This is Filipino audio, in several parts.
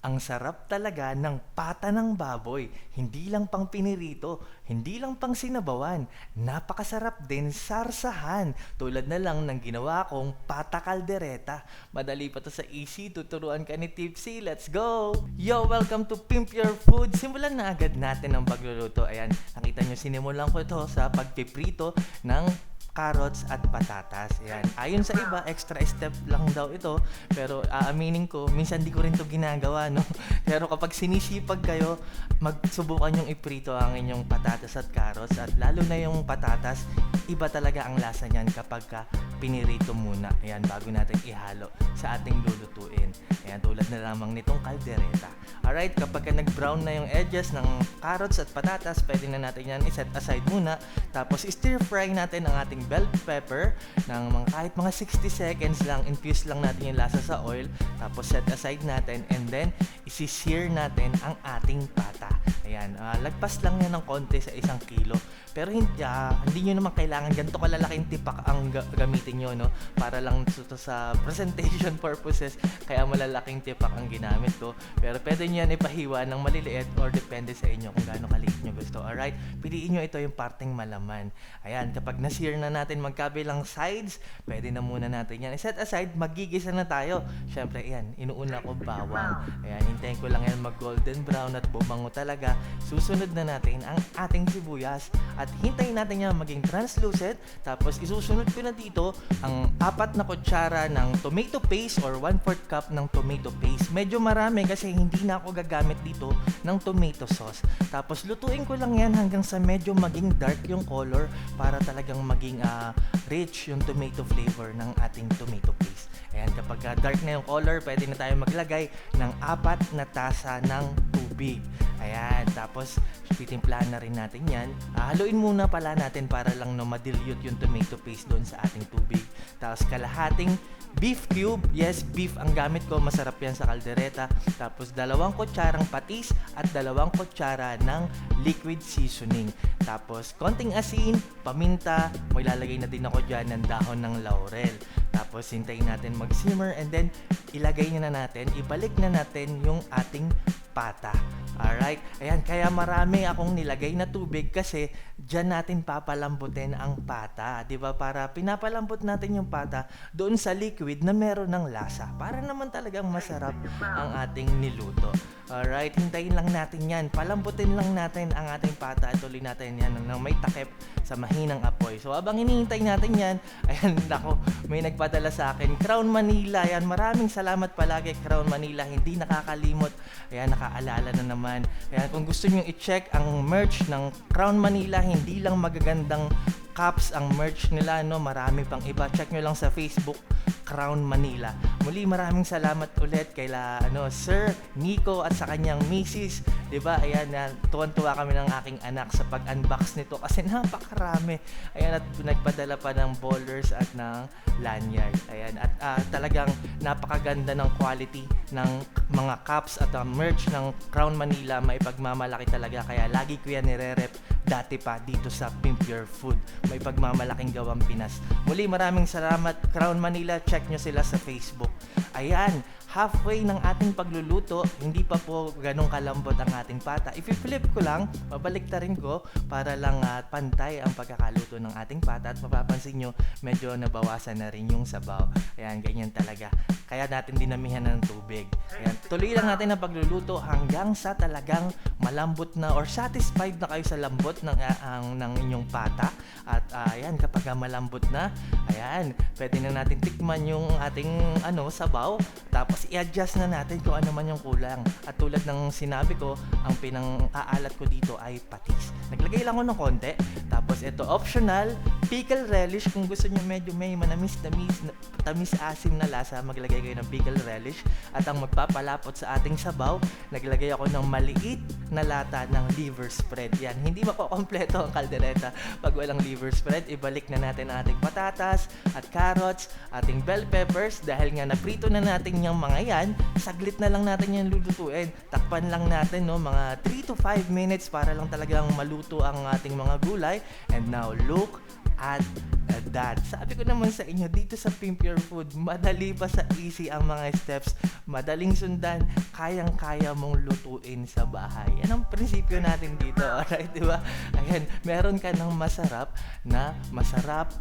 Ang sarap talaga ng pata ng baboy. Hindi lang pang pinirito, hindi lang pang sinabawan. Napakasarap din sarsahan. Tulad na lang ng ginawa kong pata kaldereta. Madali pa to sa easy, tuturuan ka ni Tipsy. Let's go! Yo, welcome to Pimp Your Food. Simulan na agad natin ang pagluluto. Ayan, nakita nyo, sinimulan ko ito sa pagpiprito ng carrots at patatas. Ayan. Ayon sa iba, extra step lang daw ito. Pero aaminin ko, minsan di ko rin to ginagawa, no? Pero kapag sinisipag kayo, magsubukan yung iprito ang inyong patatas at carrots. At lalo na yung patatas, iba talaga ang lasa niyan kapag pinirito muna. Ayan, bago natin ihalo sa ating lulutuin. Ayan, tulad na lamang nitong kaldereta. Alright, kapag nag-brown na yung edges ng carrots at patatas, pwede na natin yan iset aside muna. Tapos, stir fry natin ang ating bell pepper ng kahit mga 60 seconds lang. Infuse lang natin yung lasa sa oil. Tapos, set aside natin. And then, isi-sear natin ang ating pata. Ayan, lagpas lang yan ng konti sa 1 kilo. Pero hindi nyo naman kailangan ganito kalalaking tipak ang gamitin nyo, no? Para lang ito sa presentation purposes, kaya malalaking tipak ang ginamit ko. Pero pwede nyo yan ipahiwa ng maliliit or depende sa inyo kung gaano kaliit nyo gusto. Alright? Piliin nyo ito yung parteng malaman. Ayan, kapag na-sear na natin magkabilang sides, pwede na muna natin yan. Set aside, magigisa na tayo. Siyempre, ayan, inuuna ko bawang. Ayan, hintayin ko lang yan mag-golden brown at bumango talaga. Susunod na natin ang ating sibuyas at hintayin natin yan maging translucent. Tapos isusunod ko na dito ang 4 na kutsara ng tomato paste or 1/4 cup ng tomato paste. Medyo marami kasi hindi na ako gagamit dito ng tomato sauce. Tapos lutuin ko lang yan hanggang sa medyo maging dark yung color para talagang maging rich yung tomato flavor ng ating tomato paste. Ayan, kapag dark na yung color, pwede na tayo maglagay ng 4 na tasa ng tubig. Ayan, tapos titimplahan na rin natin yan. Haluin muna pala natin para lang ma-dilute yung tomato paste doon sa ating tubig. Tapos kalahating beef cube. Yes, beef ang gamit ko. Masarap yan sa kaldereta. Tapos 2 kutsarang patis at 2 kutsara ng liquid seasoning. Tapos konting asin, paminta. May lalagay na din ako dyan ng dahon ng laurel. Tapos hintayin natin mag-simmer and then ilagay na natin, ibalik na natin yung ating pata. Alright? Ayan, kaya marami akong nilagay na tubig kasi dyan natin papalambutin ang pata. Diba? Para pinapalambot natin yung pata doon sa liquid na meron ng lasa. Para naman talagang masarap ang ating niluto. Alright, hintayin lang natin yan. Palambutin lang natin ang ating pata at tuloy natin yan ng may takip sa mahinang apoy. So habang hinihintay natin yan, ayan, nako, may nagpadala sa akin, Crown Manila. Ayan, maraming salamat palagi, Crown Manila. Hindi nakakalimot. Ayan, nakaalala na naman. Ayan, kung gusto nyo i-check ang merch ng Crown Manila, hindi lang magagandang cups ang merch nila, no? Marami pang iba. Check nyo lang sa Facebook, Crown Manila. Muli, maraming salamat ulit kay Sir Nico at sa kanyang misis. Diba? Ayan, tuwan-tuwa kami ng aking anak sa pag-unbox nito kasi napakarami. Ayan, at nagpadala pa ng bowlers at ng lanyard. Ayan, at talagang napakaganda ng quality ng mga cups at merch ng Crown Manila. May pagmamalaki talaga, kaya lagi ko yan nire-rep dati pa dito sa Pimp Your Food. May pagmamalaking gawang Pinas. Muli, maraming salamat, Crown Manila. Check nyo sila sa Facebook. Ayan, halfway ng ating pagluluto, hindi pa po ganong kalambot ang ating pata. I-flip ko lang, babaliktarin ko para lang pantay ang pagkakaluto ng ating pata at mapapansin nyo, medyo nabawasan na rin yung sabaw. Ayan, ganyan talaga. Kaya natin dinamihan ng tubig. Ayan, tuloy lang natin ang pagluluto hanggang sa talagang malambot na or satisfied na kayo sa lambot ng inyong pata. At ayan, kapag malambot na, ayan, pwede na natin tikman yung ating sabaw. Tapos i-adjust na natin kung ano man yung kulang. At tulad ng sinabi ko, ang pinang-aalat ko dito ay patis. Naglagay lang ako ng konti. Tapos ito optional, pickle relish. Kung gusto nyo medyo may tamis-asim na lasa, maglagay kayo ng pickle relish. At ang magpapalapot sa ating sabaw, naglagay ako ng maliit na lata ng liver spread. Yan, hindi makukompleto ang kaldereta pag walang liver spread. Ibalik na natin ang ating patatas at carrots, ating bell peppers. Dahil nga naprito na natin yung mga yan, saglit na lang natin yan lulutuin. Takpan lang natin, no, mga 3 to 5 minutes para lang talagang maluto ang ating mga gulay. And now look at that. Sabi ko naman sa inyo, dito sa Pimp Your Food, madali pa sa easy ang mga steps, madaling sundan, kayang-kaya mong lutuin sa bahay. Yan ang prinsipyo natin dito, alright, di ba? Ayan, meron ka ng masarap,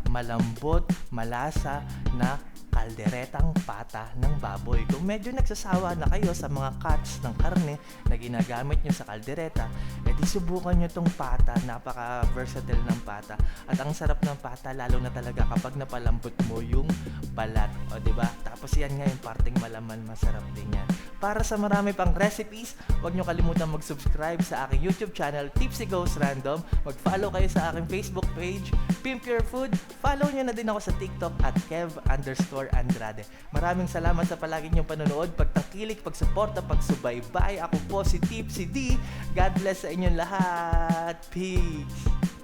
malambot, malasa na kalderetang pata ng baboy. Kung medyo nagsasawa na kayo sa mga cuts ng karne na ginagamit nyo sa kaldereta, edi subukan nyo tong pata. Napaka-versatile ng pata. At ang sarap ng pata, lalo na talaga kapag napalambot mo yung balat. O, diba? Tapos yan nga yung parteng malaman, masarap din yan. Para sa marami pang recipes, huwag nyo kalimutan mag-subscribe sa aking YouTube channel, Tipsy Goes Random. Mag-follow kayo sa aking Facebook page, Pimp Your Food. Follow nyo na din ako sa TikTok at Kev_Andrade. Maraming salamat sa palagi niyong panonood, pagtakilik, pagsuporta, pagsubaybay. Ako po si Tipsy D. God bless sa inyong lahat. Peace!